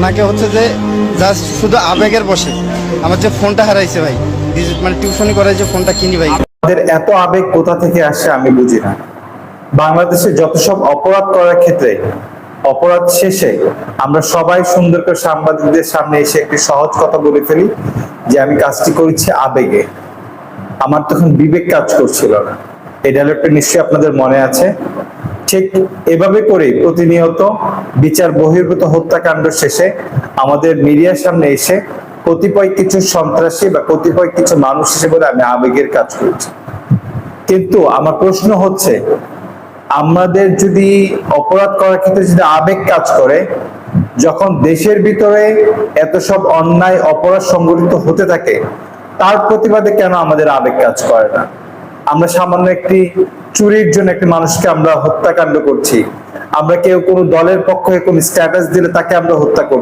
নাকি হচ্ছে যে জাস্ট শুধু আবেগের বসে আমার যে ফোনটা হারাইছে ভাই, মানে টিউশনি করে যে ফোনটা কিনি ভাই। আমাদের এত আবেগ কোথা থেকে আসে আমি বুঝি না। বাংলাদেশে যত সব অপরাধ করার ক্ষেত্রে অপরাধ শেষে আমরা সবাই সুন্দর করে সাংবাদিকদের সামনে এসে একটি সহজ কথা বলে ফেলি যে আমি কাজটি করেছি আবেগে, আমার তখন বিবেক কাজ করছিল না। এই ডায়লগটা নিশ্চয়ই আপনাদের মনে আছে। ঠিক এভাবে করে প্রতিনিয়ত বিচার বহির্ভূত হত্যাকাণ্ড শেষে আমাদের মিডিয়ার সামনে এসে কতিপয় কিছু সন্ত্রাসী বা কতিপয় কিছু মানুষ হিসেবে আমি আবেগের কাজ করছি। কিন্তু আমার প্রশ্ন হচ্ছে, আমাদের যদি অপরাধ করার ক্ষেত্রে যদি আবেগ কাজ করে, যখন দেশের ভিতরে এত সব অন্যায় অপরাধ সংগঠিত হতে থাকে, তার প্রতিবাদে কেন আমাদের আবেগ কাজ করে না? আমরা সামান্য একটি চুরির জন্য একটি মানুষকে আমরা হত্যাকাণ্ড করছি, আমরা কেউ কোনো দলের পক্ষে কোনো স্ট্যাটাস দিলে তাকে আমরা হত্যা করছি।